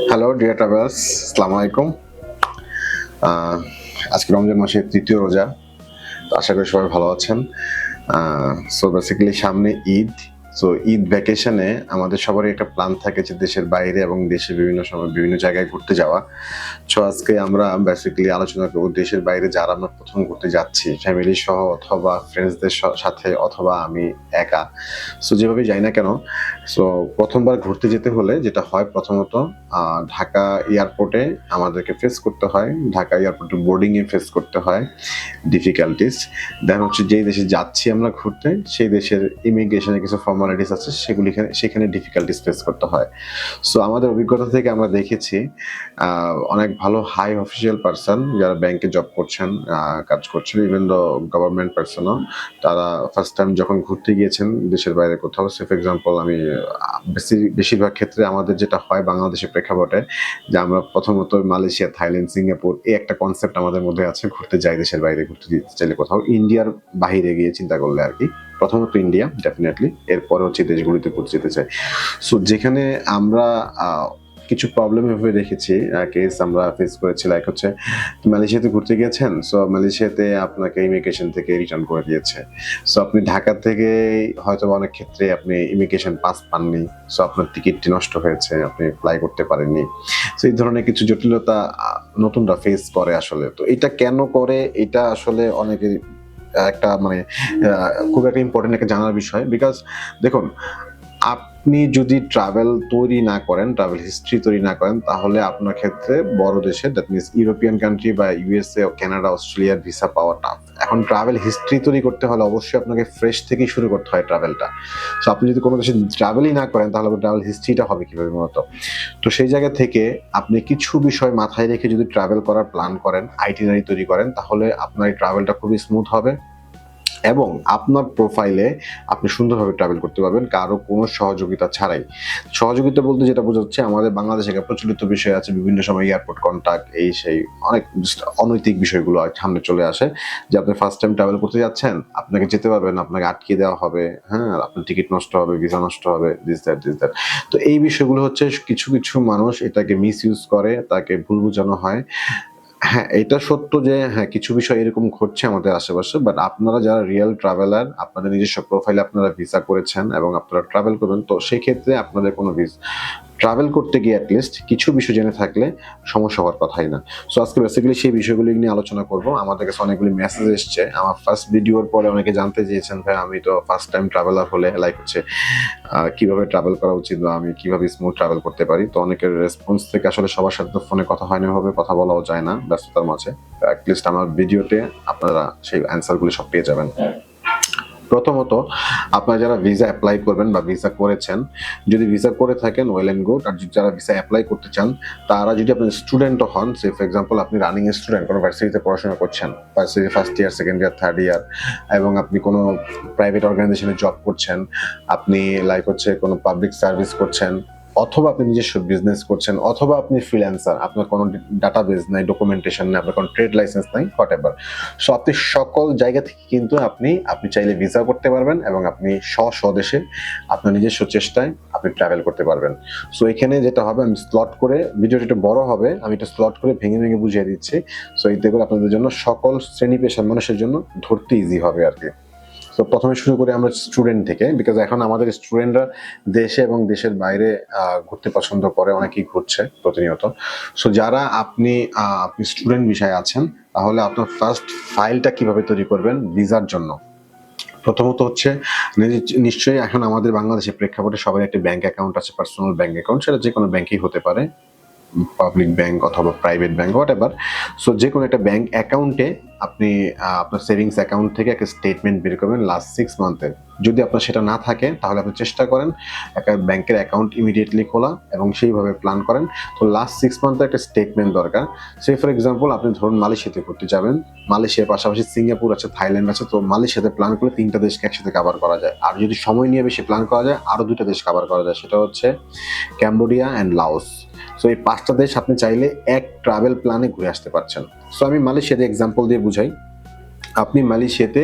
Hello dear travellers, আসসালামু আলাইকুম। আহ, আজকে রমজান মাসের তৃতীয় রোজা। তো আশা করি সবাই ভালো আছেন। সো বেসিক্যালি সামনে ঈদ। সো ঈদ ভ্যাকেশনে আমাদের সবারই একটা প্ল্যান থাকে যে দেশের বাইরে এবং দেশের বিভিন্ন সময় বিভিন্ন জায়গায় ঘুরতে যাওয়া। সো আজকে আমরা বেসিক্যালি আলোচনা করব দেশের বাইরে যারা আমরা প্রথম ঘুরতে যাচ্ছি, ফ্যামিলি সহ অথবা ফ্রেন্ডসদের সাথে অথবা আমি একা। সো যেভাবে যাই না কেন, সো প্রথমবার ঘুরতে যেতে হলে যেটা হয়, প্রথমত ঢাকা এয়ারপোর্টে আমাদেরকে ফেস করতে হয়, ঢাকা এয়ারপোর্টে বোর্ডিং এ ফেস করতে হয় ডিফিকাল্টিস। দেন হচ্ছে যেই দেশে যাচ্ছি আমরা ঘুরতে, সেই দেশের ইমিগ্রেশনের কিছু ফর্মালিটিস আছে, সেখানে ডিফিকাল্টিস ফেস করতে হয়। সো আমাদের অভিজ্ঞতা থেকে আমরা দেখেছি অনেক ভালো হাই অফিসিয়াল পার্সন যারা ব্যাংকে জব করছেন, কাজ করছেন, ইভেন দ্য গভর্নমেন্ট পার্সনও, তারা ফার্স্ট টাইম যখন ঘুরতে গিয়েছেন দেশের বাইরে কোথাও, সে ফর এক্সাম্পল আমি বেশিরভাগ ক্ষেত্রে আমাদের যেটা হয় বাংলাদেশের প্রেক্ষাপটে, যে আমরা প্রথমত মালয়েশিয়া, থাইল্যান্ড, সিঙ্গাপুর, এই একটা কনসেপ্ট আমাদের মধ্যে আছে ঘুরতে যাই দেশের বাইরে ঘুরতে চাইলে কোথাও, ইন্ডিয়ার বাহিরে গিয়ে চিন্তা করলে আর কি। প্রথমত ইন্ডিয়া ডেফিনেটলি, এরপরে হচ্ছে দেশগুলিতে ঘুরতে যেতে চাই। সো যেখানে আমরা কিছু প্রবলেম এভাবে দেখেছি, কেস আমরা ফেস করেছি, লাইক হচ্ছে মালয়েশিয়াতে ঘুরতে গিয়েছেন, সো মালয়েশিয়াতে আপনাকে ইমিগ্রেশন থেকে রিটার্ন করে দিয়েছে। সো আপনি ঢাকা থেকে হয়তো অনেক ক্ষেত্রে আপনি ইমিগ্রেশন পাস পাননি, সো আপনার টিকিটটি নষ্ট হয়েছে, আপনি ফ্লাই করতে পারেননি। সো এই ধরনের কিছু জটিলতা নতুনরা ফেস করে আসলে। তো এটা কেন করে, এটা আসলে অনেকে একটা মানে খুব একটা ইম্পর্টেন্ট একটা জানার বিষয়। বিকজ দেখুন, আপনি যদি ট্রাভেল তৈরি না করেন, ট্রাভেল হিস্ট্রি তৈরি না করেন, তাহলে আপনার ক্ষেত্রে বড় দেশে, দ্যাট মিনস ইউরোপিয়ান কান্ট্রি বা ইউএসএ, কানাডা, অস্ট্রেলিয়ার ভিসা পাওয়া টাফ। এখন ট্রাভেল হিস্ট্রি তৈরি করতে হলে অবশ্যই আপনাকে ফ্রেশ থেকেই শুরু করতে হয় ট্রাভেলটা। সো আপনি যদি কোনো দেশে ট্রাভেলই না করেন, তাহলে ট্রাভেল হিস্ট্রিটা হবে কিভাবে মূলত? তো সেই জায়গা থেকে আপনি কিছু বিষয় মাথায় রেখে যদি ট্রাভেল করার প্ল্যান করেন, আইটিনারি তৈরি করেন, তাহলে আপনার এই ট্রাভেলটা খুবই স্মুথ হবে এবং আপনার প্রোফাইলে আপনি সুন্দরভাবে ট্রাভেল করতে পারবেন কারো কোনো সহযোগিতা ছাড়াই। সহযোগিতা বলতে যেটা বোঝাচ্ছে, আমাদের বাংলাদেশে একটা প্রচলিত বিষয় আছে, বিভিন্ন সময় এয়ারপোর্ট কন্ট্যাক্ট, এই সেই অনেক অনৈতিক বিষয়গুলো সামনে চলে আসে, যে আপনি ফার্স্ট টাইম ট্রাভেল করতে যাচ্ছেন, আপনাকে যেতে পারবেন, আপনাকে আটকে দেওয়া হবে, হ্যাঁ, আপনার টিকিট নষ্ট হবে, ভিসা নষ্ট হবে, দিস দ্যাট। তো এই বিষয়গুলো হচ্ছে কিছু কিছু মানুষ এটাকে মিস ইউজ করে, তাকে ভুল বোঝানো হয়। হ্যাঁ, এটা সত্য যে হ্যাঁ, কিছু বিষয় এরকম ঘটছে আমাদের আশেপাশে। বাট আপনারা যারা রিয়েল ট্রাভেলার, আপনাদের নিজস্ব প্রোফাইলে আপনারা ভিসা করেছেন এবং আপনারা ট্রাভেল করবেন, তো সেই ক্ষেত্রে আপনাদের কোনো ট্রাভেল করতে গিয়ে অ্যাটলিস্ট কিছু বিষয় জেনে থাকলে সমস্যা হওয়ার কথাই না। সো আজকে বেসিক্যালি সেই বিষয়গুলি নিয়ে আলোচনা করব। আমাদের কাছে অনেকগুলি মেসেজ এসছে আমার ফার্স্ট ভিডিওর পরে, অনেকে জানতে চেয়েছেন, ভাই আমি তো ফার্স্ট টাইম ট্রাভেলার হলে লাইক হচ্ছে কিভাবে ট্রাভেল করা উচিত বা আমি কিভাবে স্মুথ ট্রাভেল করতে পারি। তো অনেকের রেসপন্স থেকে আসলে সবার সাথে তো ফোনে কথা হয় না, ভাবে কথা বলাও যায় না ব্যস্ততার মাঝে। অ্যাটলিস্ট আমার ভিডিওতে আপনারা সেই অ্যান্সারগুলি সব পেয়ে যাবেন। প্রথমত, আপনারা যারা ভিসা অ্যাপ্লাই করবেন বা ভিসা করেছেন, যদি ভিসা করে থাকেন ওয়েল এন্ড গুড। আর যারা ভিসা অ্যাপ্লাই করতে চান, তারা যদি আপনি স্টুডেন্টও হন, সে ফর এক্সাম্পল আপনি রানিং স্টুডেন্ট, কোনো ভার্সিটিতে পড়াশোনা করছেন, varsity first year, second year, third year, এবং আপনি কোনো প্রাইভেট অর্গানাইজেশনে জব করছেন, আপনি লাইক হচ্ছে কোনো পাবলিক সার্ভিস করছেন, অথবা আপনি নিজস্ব বিজনেস করছেন, অথবা আপনি ফ্রিল্যান্সার, আপনার কোনো ডাটাবেস নাই, ডকুমেন্টেশন নাই, আপনার কোনো ট্রেড লাইসেন্স নাই, হোয়াট এভার। সো আপনি সকল জায়গা থেকে কিন্তু আপনি চাইলে ভিসা করতে পারবেন এবং আপনি স্বদেশে আপনার নিজস্ব চেষ্টায় আপনি ট্রাভেল করতে পারবেন। সো এখানে যেটা হবে, আমি স্লট করে, ভিডিওটা একটু বড় হবে, আমি এটা স্লট করে ভেঙে ভেঙে বুঝিয়ে দিচ্ছি। সো এতে করে আপনাদের জন্য, সকল শ্রেণী পেশার মানুষের জন্য ধরতে ইজি হবে আর কি। তো প্রথমে শুরু করি আমরা স্টুডেন্ট থেকে, বিকজ এখন আমাদের স্টুডেন্টরা দেশে এবং দেশের বাইরে ঘুরতে পছন্দ করে, অনেকেই ঘুরছে প্রতিনিয়ত। সো যারা আপনি স্টুডেন্ট বিষয়ে আছেন, তাহলে আপনার ফার্স্ট ফাইলটা কিভাবে তৈরি করবেন ভিসার জন্য? প্রথমত হচ্ছে, নিশ্চয়ই এখন আমাদের বাংলাদেশের প্রেক্ষাপটে সবার একটা ব্যাংক অ্যাকাউন্ট আছে, পার্সোনাল ব্যাংক অ্যাকাউন্ট, সেটা যে কোনো ব্যাংকেই হতে পারে, পাবলিক ব্যাংক অথবা private bank, what ever. So যে কোনো একটা ব্যাংক অ্যাকাউন্টে আপনি আপনার সেভিংস অ্যাকাউন্ট থেকে একটা স্টেটমেন্ট বের করবেন লাস্ট 6 মান্থের। যদি আপনার সেটা না থাকে, তাহলে আপনি চেষ্টা করেন একটা ব্যাংকের অ্যাকাউন্ট ইমিডিয়েটলি খোলা এবং সেইভাবে প্ল্যান করেন। তো লাস্ট 6 মান্থের একটা স্টেটমেন্ট দরকার। সে ফর এক্সাম্পল আপনি ধরুন মালয়েশিয়াতে ঘুরতে যাবেন, মালয়েশিয়ার পাশাপাশি সিঙ্গাপুর আছে, থাইল্যান্ড আছে, তো মালয়েশিয়াতে প্ল্যান করলে 3টা দেশকে একসাথে কভার করা যায়। আর যদি সময় নিয়ে বেশি প্ল্যান করা যায়, আরো 2টা দেশ কভার করা যায়, সেটা হচ্ছে ক্যাম্বোডিয়া অ্যান্ড লাওস। সো এই 5টা দেশ আপনি চাইলে এক ট্রাভেল প্ল্যানে ঘুরে আসতে পারছেন। সো আমি মালয়েশিয়ার এক্সাম্পল দিয়ে বুঝাই। আপনি মালয়েশিয়াতে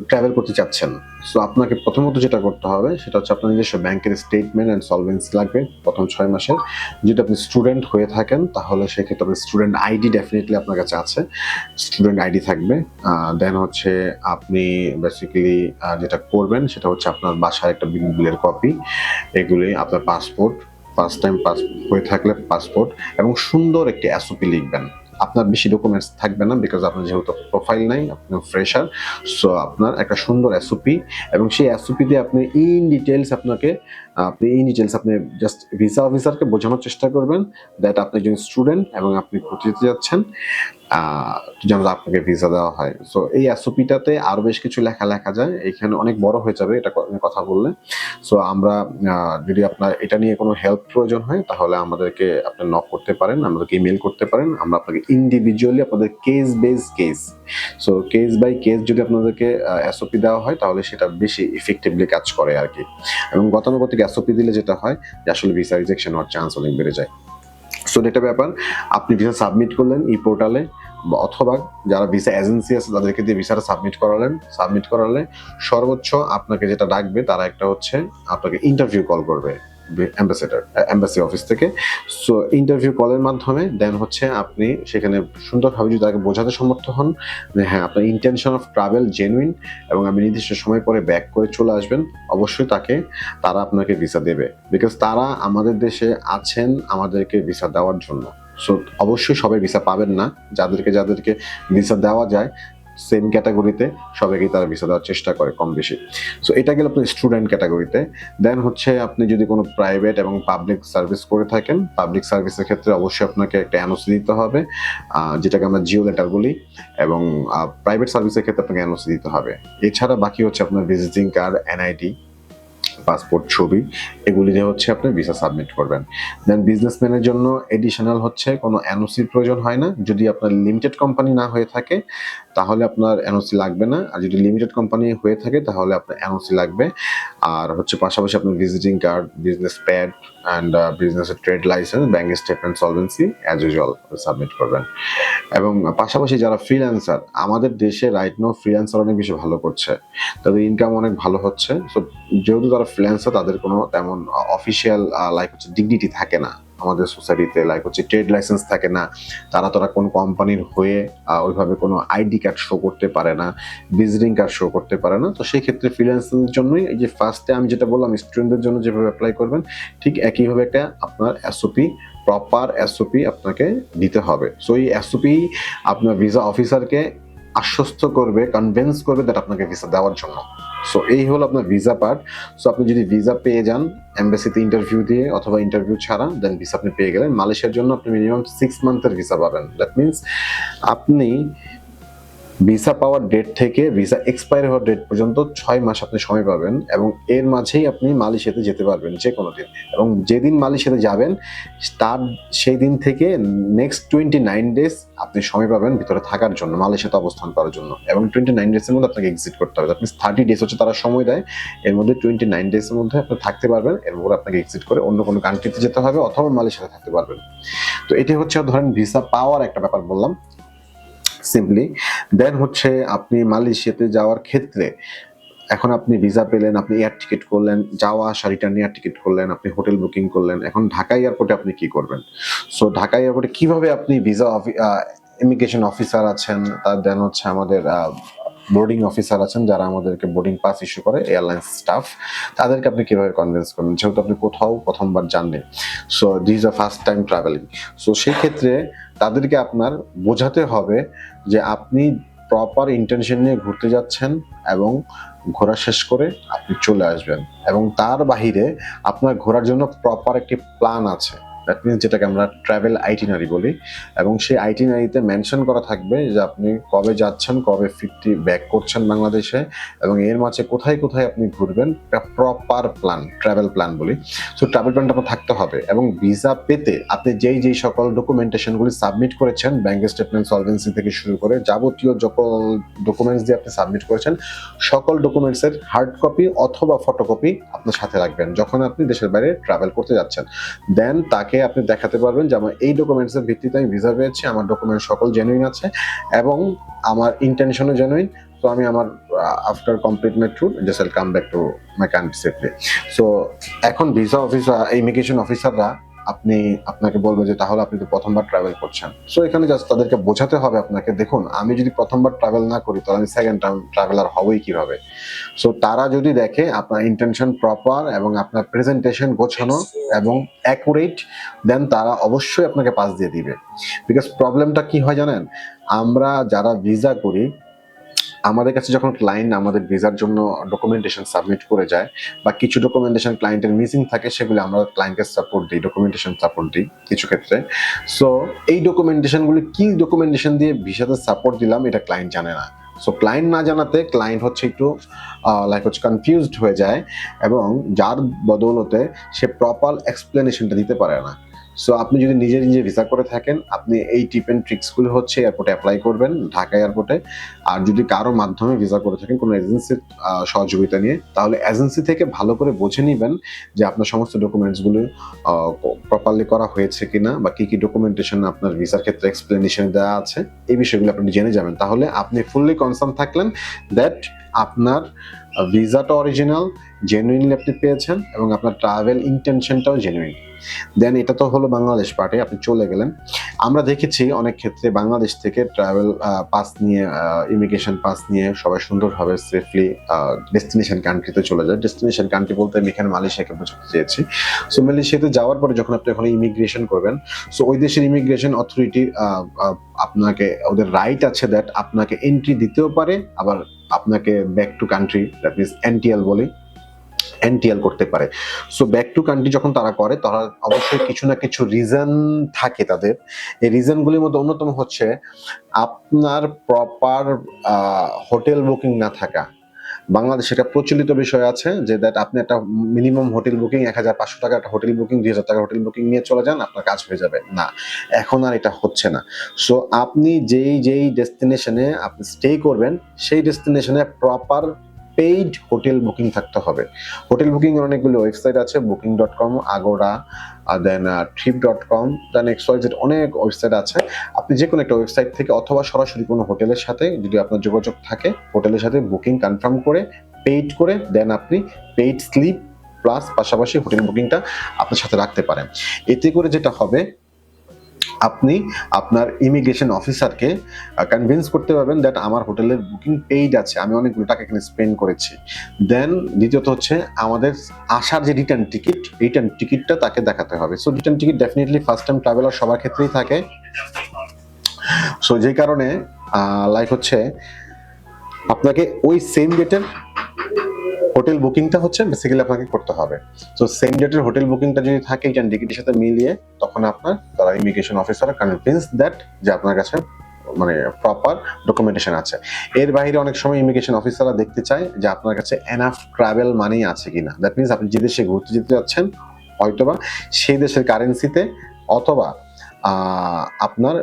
ট্রাভেল করতে চাচ্ছেন, সো আপনাকে প্রথমত যেটা করতে হবে সেটা হচ্ছে আপনার নিজস্ব ব্যাংকের স্টেটমেন্ট অ্যান্ড সলভেন্সি লাগবে প্রথম 6 মাসের। যদি আপনি স্টুডেন্ট হয়ে থাকেন তাহলে সেক্ষেত্রে আপনার স্টুডেন্ট আইডি ডেফিনেটলি আপনার কাছে আছে, স্টুডেন্ট আইডি থাকবে। দেন হচ্ছে আপনি বেসিক্যালি যেটা করবেন সেটা হচ্ছে আপনার বাসার একটা বিলের কপি, এগুলি আপনার পাসপোর্ট, ফার্স্ট টাইম পাস হয়ে থাকলে পাসপোর্ট, এবং সুন্দর একটি এসওপি লিখবেন। আপনার বেশি ডকুমেন্টস থাকবে না, বিকজ আপনার যেহেতু প্রোফাইল নাই, আপনি ফ্রেশার। সো আপনার একটা সুন্দর এসওপি, এবং সেই এসওপি দিয়ে আপনি ইন ডিটেলস আপনি জাস্ট ভিসা অফিসারকে বোঝানোর চেষ্টা করবেন দ্যাট আপনি একজন স্টুডেন্ট এবং আপনি ঘুরতে যেতে যাচ্ছেন, যেন আপনাকে ভিসা দেওয়া হয়। সো এই এসওপিটাতে আরো বেশ কিছু লেখা যায়, এখানে অনেক বড় হয়ে যাবে এটা কথা বললে। সো আমরা যদি আপনার এটা নিয়ে কোনো হেল্প প্রয়োজন হয় তাহলে আমাদেরকে আপনি নক করতে পারেন, আমাদেরকে ইমেল করতে পারেন, আমরা আপনাকে ইন্ডিভিজুয়ালি আপনাদের case so case by case যদি আপনাদেরকে এসওপি দেওয়া হয় তাহলে সেটা বেশি ইফেক্টিভলি কাজ করে আর কি। এবং গতানুগতিক এসওপি দিলে যেটা হয় যে আসলে ভিসা রিজেকশন হওয়ার চান্স অনেক বেড়ে যায়। সো এটা ব্যাপার, আপনি ভিসা সাবমিট করলেন এই পোর্টালে, অথবা যারা ভিসা এজেন্সি আছে তাদেরকে দিয়ে ভিসাটা সাবমিট করালে সর্বোচ্চ আপনাকে যেটা ডাকবে তারা একটা হচ্ছে আপনাকে ইন্টারভিউ কল করবে এম্বাসি অফিস থেকে। সো ইন্টারভিউ কলের মাধ্যমে দেন হচ্ছে আপনি সেখানে সুন্দরভাবে যদি তাকে বোঝাতে সমর্থ হন যে হ্যাঁ আপনার ইন্টেনশন অফ ট্রাভেল জেনুইন এবং আপনি নির্দিষ্ট সময় পরে ব্যাক করে চলে আসবেন, অবশ্যই তারা আপনাকে ভিসা দেবে, বিকজ তারা আমাদের দেশে আছেন আমাদেরকে ভিসা দেওয়ার জন্য। সো অবশ্যই সবাই ভিসা পাবেন না, যাদেরকে ভিসা দেওয়া যায় সেম ক্যাটাগরিতে সবাইকে তারা ভিসা দেওয়ার চেষ্টা করে কম বেশি। সো এটা গেল আপনার স্টুডেন্ট ক্যাটাগরিতে। দেন হচ্ছে আপনি যদি কোনো প্রাইভেট এবং পাবলিক সার্ভিস করে থাকেন, পাবলিক সার্ভিসের ক্ষেত্রে অবশ্যই আপনাকে একটা এনওসি দিতে হবে, যেটাকে আমরা জিও লেটার বলি, এবং প্রাইভেট সার্ভিসের ক্ষেত্রে আপনাকে এনওসি দিতে হবে। এছাড়া বাকি হচ্ছে আপনার ভিজিটিং কার্ড, এনআইডি, পাসপোর্ট ছবি, এগুলি দিয়ে হচ্ছে আপনি ভিসা সাবমিট করবেন। দেন বিজনেসম্যানের জন্য এডিশনাল হচ্ছে কোনো এনওসির প্রয়োজন হয় না, যদি আপনার লিমিটেড কোম্পানি না হয়ে থাকে তাহলে আপনার এনওসি লাগবে না, আর যদি লিমিটেড কোম্পানি হয়ে থাকে তাহলে আপনার এনওসি লাগবে। আর হচ্ছে পাশাপাশি আপনার visiting card, business pad and বিজনেসের trade licence, bank statement, solvency as usual submit করবেন। এবং পাশাপাশি যারা ফ্রিল্যান্সার, আমাদের দেশে রাইট নাও ফ্রিল্যান্সার অনেক বেশি ভালো করছে, তাদের ইনকাম অনেক ভালো হচ্ছে। সো যেহেতু তারা ফ্রিল্যান্সার তাদের কোনো তেমন অফিসিয়াল লাইক হচ্ছে ডিগনিটি থাকে না আমাদের সোসাইটিতে, লাইক হচ্ছে ট্রেড লাইসেন্স থাকে না, তারা কোন কোম্পানির হয়ে ওইভাবে কোনো আইডি কার্ড শো করতে পারে না, ভিজিটিং কার্ড শো করতে পারে না। তো সেই ক্ষেত্রে ফ্রিল্যান্সারদের জন্যই এই যে ফার্স্টে আমি যেটা বললাম স্টুডেন্টদের জন্য যেভাবে অ্যাপ্লাই করবেন ঠিক একইভাবে একটা আপনার এসওপি, প্রপার এসওপি আপনাকে দিতে হবে। সো এই এসওপি আপনার ভিসা অফিসারকে আশ্বস্ত করবে, কনভিন্স করবে দ্যাট আপনাকে ভিসা দেওয়ার জন্য। সো এই হলো আপনার ভিসা পার্ট। সো আপনি যদি ভিসা পেয়ে যান এমবাসিতে ইন্টারভিউ দিয়ে অথবা ইন্টারভিউ ছাড়া, দেন ভিসা আপনি পেয়ে গেলেন। মালয়েশিয়ার জন্য আপনি মিনিমাম 6 মান্থের ভিসা পাবেন। দ্যাট মিনস আপনি ভিসা পাওয়ার ডেট থেকে ভিসা এক্সপায়ার হওয়ার ডেট পর্যন্ত 6 মাস আপনি সময় পাবেন, এবং এর মাঝেই আপনি মালয়েশিয়াতে যেতে পারবেন যে কোনো দিন। এবং যেদিন মালয়েশিয়াতে যাবেন তার সেই দিন থেকে নেক্সট 29 ডেজ আপনি সময় পাবেন ভিতরে থাকার জন্য, মালয়েশিয়াতে অবস্থান করার জন্য। এবং 29 ডেজের মধ্যে আপনাকে এক্সিট করতে হবে। দ্যাট মিনস 30 ডেজ হচ্ছে তারা সময় দেয়, এর মধ্যে 29 ডেজের মধ্যে আপনি থাকতে পারবেন, এরপর আপনাকে এক্সিট করে অন্য কোনো কান্ট্রিতে যেতে হবে অথবা মালয়েশিয়াতে থাকতে পারবেন। তো এটি হচ্ছে ধরেন ভিসা পাওয়ার একটা ব্যাপার বললাম সিম্পলি। দেন হচ্ছে আপনি মালয়েশিয়াতে যাওয়ার ক্ষেত্রে এখন আপনি ভিসা পেলেন, আপনি এয়ার টিকিট করলেন, যাওয়া আসা রিটার্ন এয়ার টিকিট করলেন, আপনি হোটেল বুকিং করলেন। এখন ঢাকা এয়ারপোর্টে আপনি কি করবেন? সো ঢাকা এয়ারপোর্টে কিভাবে আপনি ভিসা ইমিগ্রেশন অফিসার আছেন, তার দেন হচ্ছে আমাদের বোর্ডিং অফিসার আছেন যারা আমাদেরকে বোর্ডিং পাস ইস্যু করে, এয়ারলাইন্স স্টাফ, তাদেরকে আপনি কিভাবে কনভিন্স করবেন যেহেতু আপনি কোথাও প্রথমবার জাননি। So this are first time travelling. So সেই ক্ষেত্রে তাদেরকে আপনার বোঝাতে হবে যে আপনি প্রপার ইন্টেনশন নিয়ে ঘুরতে যাচ্ছেন এবং ঘোরা শেষ করে আপনি চলে আসবেন, এবং তার বাহিরে আপনার ঘোরার জন্য প্রপার একটি প্ল্যান আছে। দ্যাট মিনস যেটাকে আমরা ট্রাভেল আইটিনারি বলি, এবং সেই আইটিনারিতে মেনশন করা থাকবে যে আপনি কবে যাচ্ছেন, কবে ফিরতি ব্যাক করছেন বাংলাদেশে, এবং এর মাঝে কোথায় কোথায় আপনি ঘুরবেন, একটা প্রপার প্ল্যান, ট্রাভেল প্ল্যান বলি। সো ট্রাভেল প্ল্যানটা আপনার থাকতে হবে, এবং ভিসা পেতে আপনি যেই সকল ডকুমেন্টেশনগুলি সাবমিট করেছেন, ব্যাংক স্টেটমেন্ট, সলভেন্সি থেকে শুরু করে যাবতীয় সকল ডকুমেন্টস দিয়ে আপনি সাবমিট করেছেন, সকল ডকুমেন্টসের হার্ড কপি অথবা ফটোকপি আপনার সাথে রাখবেন যখন আপনি দেশের বাইরে ট্রাভেল করতে যাচ্ছেন। দেন তাকে তাকে আপনি দেখাতে পারবেন যে আমার এই ডকুমেন্টসের ভিত্তিতে আমি ভিসা পেয়েছি, আমার ডকুমেন্ট সকল জেনুইন আছে এবং আমার ইন্টেনশনও জেনুইন। তো আমি আমার after complete my tour just I'll come back to my country safely. So এখন ভিসা অফিসার, ইমিগ্রেশন অফিসাররা আপনাকে বলবে যে তাহলে আপনি তো প্রথমবার ট্রাভেল করছেন। সো এখানে জাস্ট তাদেরকে বোঝাতে হবে আপনাকে, দেখুন আমি যদি প্রথমবার ট্রাভেল না করি তাহলে আমি সেকেন্ড টাইম ট্রাভেলার হবই কিভাবে। সো তারা যদি দেখে আপনার ইন্টেনশন প্রপার এবং আপনার প্রেজেন্টেশন গোছানো এবং অ্যাকুরেট, দেন তারা অবশ্যই আপনাকে পাস দিয়ে দিবে। বিকজ প্রবলেমটা কি হয় জানেন, আমরা যারা ভিসা করি, আমাদের কাছে যখন ক্লায়েন্ট আমাদের ভিসার জন্য ডকুমেন্টেশন সাবমিট করে যায় বা কিছু ডকুমেন্টেশন ক্লায়েন্টের মিসিং থাকে, সেগুলো আমরা ক্লায়েন্টকে সাপোর্ট দিই, ডকুমেন্টেশন সাপোর্ট দিই কিছু ক্ষেত্রে। সো এই ডকুমেন্টেশনগুলি কি ডকুমেন্টেশন দিয়ে ভিসাতে সাপোর্ট দিলাম এটা ক্লায়েন্ট জানে না। সো ক্লায়েন্ট না জানাতে ক্লায়েন্ট হচ্ছে একটু কনফিউজড হয়ে যায় এবং যার বদৌলতে সে প্রপার এক্সপ্লেনেশনটা দিতে পারে না। সো আপনি যদি নিজে নিজে ভিসা করে থাকেন, আপনি এই টিপ এন্ড ট্রিক্সগুলো হচ্ছে এয়ারপোর্টে অ্যাপ্লাই করবেন, ঢাকা এয়ারপোর্টে। আর যদি কারো মাধ্যমে ভিসা করে থাকেন কোনো এজেন্সির সহযোগিতা নিয়ে, তাহলে এজেন্সি থেকে ভালো করে বুঝে নেবেন যে আপনার সমস্ত ডকুমেন্টসগুলো প্রপারলি করা হয়েছে কিনা বা কি কি ডকুমেন্টেশন আপনার ভিসার ক্ষেত্রে এক্সপ্লেনেশন দেওয়া আছে, এই বিষয়গুলো আপনি জেনে যাবেন। তাহলে আপনি ফুললি কনসার্ন থাকলেন দ্যাট আপনার ভিসাটা অরিজিনাল, জেনুইনলি আপনি পেয়েছেন এবং আপনার ট্রাভেল ইন্টেনশনটাও জেনুইন। দেন এটা তো হলো বাংলাদেশ পার্টে, আপনি চলে গেলেন। আমরা দেখেছি অনেক ক্ষেত্রে বাংলাদেশ থেকে ট্রাভেল পাস নিয়ে, ইমিগ্রেশন পাস নিয়ে সবাই সুন্দরভাবে সেফলি ডেস্টিনেশন কান্ট্রিতে চলে যায়। ডেস্টিনেশন কান্ট্রি বলতে আমি এখানে মালয়েশিয়াকে বোঝাতে চেয়েছি। সো মালয়েশিয়াতে যাওয়ার পরে যখন আপনি ওখানে ইমিগ্রেশন করবেন, সো ওই দেশের ইমিগ্রেশন অথরিটি আপনাকে, ওদের রাইট আছে দ্যাট আপনাকে এন্ট্রি দিতেও পারে, আবার আপনাকে back to country, that means NTL করতে পারে। সো ব্যাক টু কান্ট্রি যখন তারা করে, তারা অবশ্যই কিছু না কিছু রিজন থাকে তাদের। এই রিজনগুলির মধ্যে অন্যতম হচ্ছে আপনার প্রপার হোটেল বুকিং না থাকা। বাংলাদেশে একটা প্রচলিত বিষয় আছে যে দ্যাট আপনি একটা মিনিমাম হোটেল বুকিং 1,500 টাকা, একটা হোটেল বুকিং 2,000 টাকা হোটেল বুকিং নিয়ে চলে যান, আপনার কাজ হয়ে যাবে। না, এখন আর এটা হচ্ছে না। সো আপনি যেই ডেস্টিনেশনে আপনি স্টে করবেন, সেই ডেস্টিনেশনে প্রপার পেইড হোটেল বুকিং থাকতে হবে। হোটেল বুকিং এর অনেকগুলো ওয়েবসাইট আছে, booking.com, আগোরা, দেন trip.com, দেন XYZ, অনেক ওয়েবসাইট আছে। আপনি যে কোনো একটা ওয়েবসাইট থেকে অথবা সরাসরি কোনো হোটেলের সাথে যদি আপনার যোগাযোগ থাকে, হোটেলের সাথে বুকিং কনফার্ম করে পেইড করে দেন আপনি পেইড স্লিপ প্লাস পাশাপাশি হোটেল বুকিংটা আপনার সাথে রাখতে পারেন। এতে করে যেটা হবে, আপনি আপনার ইমিগ্রেশন অফিসারকে কনভিন্স করতে পারবেন দ্যাট আমার হোটেলের বুকিং পেইড আছে, আমি অনেকগুলো টাকা এখানে স্পেন্ড করেছি। দেন দ্বিতীয়ত হচ্ছে আমাদের আসার যে রিটার্ন টিকিটটা তাকে দেখাতে হবে। So return ticket definitely first time traveller সবার ক্ষেত্রেই থাকে। সো যে কারণে হচ্ছে আপনাকে ওই সেম ডেটের হোটেল বুকিংটা হচ্ছে বেসিক্যালি আপনাকে করতে হবে। তো সেম ডেটের হোটেল বুকিংটা যদি থাকে রিটার্ন টিকিটের সাথে মিলিয়ে, তখন আপনার তারা ইমিগ্রেশন অফিসার কনভিন্স দ্যাট যে আপনার কাছে মানে প্রপার ডকুমেন্টেশন আছে। এর বাইরে অনেক সময় ইমিগ্রেশন অফিসাররা দেখতে চায় যে আপনার কাছে এনাফ ট্রাভেল মানি আছে কিনা। দ্যাট মিনস আপনি যে দেশে ঘুরতে যেতে যাচ্ছেন, হয়তোবা সেই দেশের কারেন্সিতে অথবা আপনার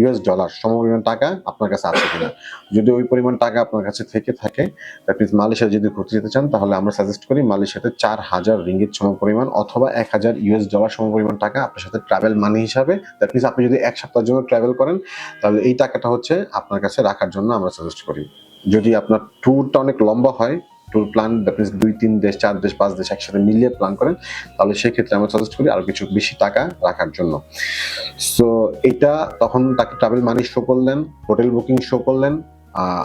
US ডলার সমপরিমাণ টাকা আপনার কাছে আছে কিনা। যদি ওই পরিমাণ টাকা আপনার কাছে থেকে থাকে, দ্যাট মিনস মালয়েশিয়া যদি ঘুরতে যেতে চান, তাহলে আমরা সাজেস্ট করি মালয়েশিয়াতে 4,000 রিঙ্গিত সমপরিমাণ অথবা 1,000 US ডলার সমপরিমাণ টাকা আপনার সাথে ট্রাভেল মানি হিসাবে, দ্যাট মিনস আপনি যদি 1 সপ্তাহের জন্য ট্রাভেল করেন, তাহলে এই টাকাটা হচ্ছে আপনার কাছে রাখার জন্য আমরা সাজেস্ট করি। যদি আপনার ট্যুরটা অনেক লম্বা হয়, ট্যুর প্ল্যান দ্যাট মিনস 2-3 দেশ, 4 দেশ, 5 দেশ একসাথে মিলিয়ে প্ল্যান করেন, তাহলে সেক্ষেত্রে আমরা সাজেস্ট করি আরো কিছু বেশি টাকা রাখার জন্য। সো এটা তখন তাকে ট্রাভেল মানি শো করলেন, হোটেল বুকিং শো করলেন,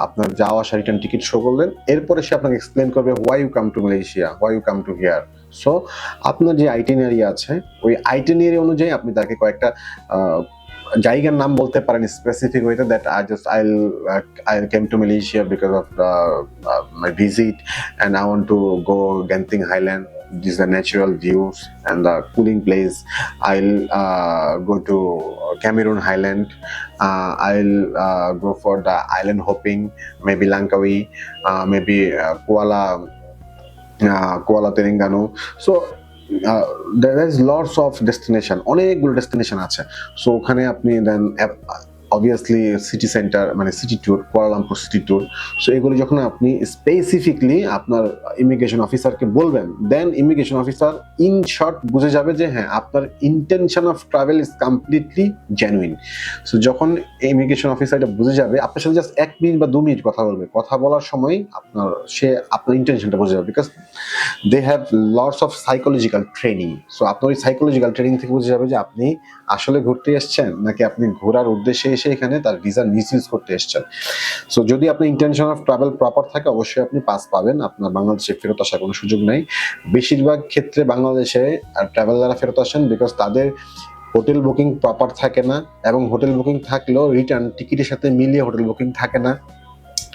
আপনার যাওয়া আসা রিটার্ন টিকিট শো করলেন। এরপরে সে আপনাকে এক্সপ্লেন করবে why you come to Malaysia, why you come to here. So আপনার যে আইটিনারি আছে, ওই আইটিনারি অনুযায়ী আপনি তাকে কয়েকটা জায়গার নাম বলতে পারেন স্পেসিফিক ওয়েতে, that I came to Malaysia because of my visit and I want to go Genting Highland. These are natural views and the cooling place. I'll go to Cameroon Highland. I'll go for the island hopping, maybe Langkawi, maybe Kuala Terengganu. So there is lots of destination, অনেকগুলো destination আছে। So ওখানে আপনি দেন obviously city centre মানে city tour, Kuala Lumpur city tour. So এগুলি যখন আপনি specifically আপনার immigration অফিসারকে বলবেন, দেন ইমিগ্রেশন অফিসার ইন শর্ট বুঝে যাবে যে হ্যাঁ আপনার intention of travel is completely genuine. So যখন ইমিগ্রেশন অফিসার এটা বুঝে যাবে, আপনার সাথে জাস্ট 1 মিনিট বা 2 মিনিট কথা বলবে, কথা বলার সময় সে আপনার ইন্টেনশনটা বুঝে যাবে, because they have lots of psychological training. So আপনার ওই সাইকোলজিক্যাল ট্রেনিং থেকে বুঝে যাবে যে আপনি আসলে ঘুরতে এসেছেন নাকি আপনি ঘোরার উদ্দেশ্যে এসে এখানে তার ভিসার মিসইউজ করতে এসেছেন। সো যদি আপনার ইন্টেনশন অফ ট্রাভেল প্রপার থাকে, অবশ্যই আপনি পাস পাবেন, আপনার বাংলাদেশে ফেরত আসার কোনো সুযোগ নেই। বেশিরভাগ ক্ষেত্রে বাংলাদেশে ট্রাভেলাররা ফেরত আসেন বিকজ তাদের হোটেল বুকিং প্রপার থাকে না, এবং হোটেল বুকিং থাকলেও রিটার্ন টিকিটের সাথে মিলিয়ে হোটেল বুকিং থাকে না,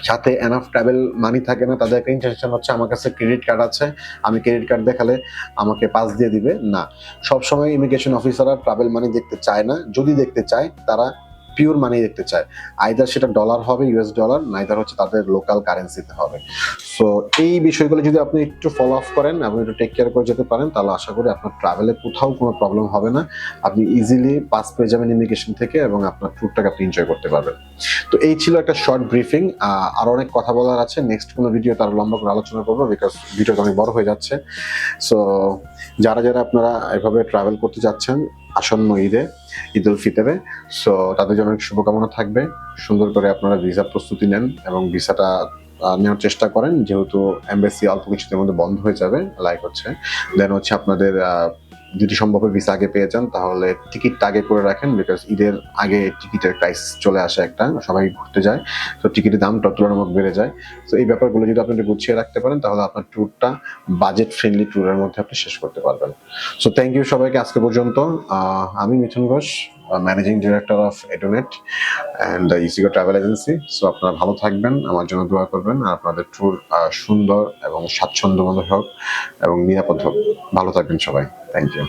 সাথে এনাফ ট্রাভেল মানি থাকে না। তাদের একটা ইন্টেনশন হচ্ছে আমার কাছে ক্রেডিট কার্ড আছে, আমি ক্রেডিট কার্ড দেখালে আমাকে পাস দিয়ে দিবে। না, সবসময় ইমিগ্রেশন অফিসাররা ট্রাভেল মানি দেখতে চায় না। যদি দেখতে চায় তারা পিওর মানি দেখতে চায়, আইদার সেটা ডলার হবে, ইউএস ডলার, নাইদার হচ্ছে তাদের লোকাল কারেন্সিতে হবে। সো এই বিষয়গুলো যদি আপনি একটু ফলো আপ করেন এবং একটু টেক কেয়ার করে যেতে পারেন, তাহলে আশা করি আপনার ট্রাভেলে কোথাও কোনো প্রবলেম হবে না। আপনি ইজিলি পাস পেয়ে যাবেন ইমিগ্রেশন থেকে এবং আপনার ট্যুরটাকে আপনি এনজয় করতে পারবেন। তো এই ছিল একটা শর্ট ব্রিফিং। আর অনেক কথা বলার আছে, নেক্সট কোনো ভিডিও তার লম্বা করে আলোচনা করবো, বিকজ ভিডিওটা অনেক বড় হয়ে যাচ্ছে। সো যারা যারা আপনারা এভাবে ট্রাভেল করতে যাচ্ছেন আসন্ন ঈদ উল ফিতরে, সো তাদের জন্য অনেক শুভকামনা থাকবে। সুন্দর করে আপনারা ভিসা প্রস্তুতি নেন এবং ভিসাটা নেওয়ার চেষ্টা করেন, যেহেতু এমবাসি অল্প কিছুদিনের মধ্যে বন্ধ হয়ে যাবে, লাইক হচ্ছে দেন হচ্ছে আপনাদের যদি সম্ভব ভিসা আগে পেয়ে যান তাহলে টিকিটটা আগে করে রাখেন, বিকজ ঈদের আগে টিকিটের প্রাইস চলে আসে একটা, সবাই ঘুরতে যায়, তো টিকিটের দামটা তুলনামূলক বেড়ে যায়। তো এই ব্যাপারগুলো যদি আপনি গুছিয়ে রাখতে পারেন তাহলে আপনার ট্যুরটা বাজেট ফ্রেন্ডলি ট্যুরের মধ্যে আপনি শেষ করতে পারবেন। সো থ্যাংক ইউ সবাইকে আজকে পর্যন্ত। আমি Mithun Ghosh, managing director of Edunet and Easygo travel agency. So আপনারা ভালো থাকবেন, আমার জন্য দোয়া করবেন, আর আপনাদের ট্যুর সুন্দর এবং স্বাচ্ছন্দ্যময় হোক এবং নিরাপদ হোক। ভালো থাকবেন সবাই, থ্যাংক ইউ।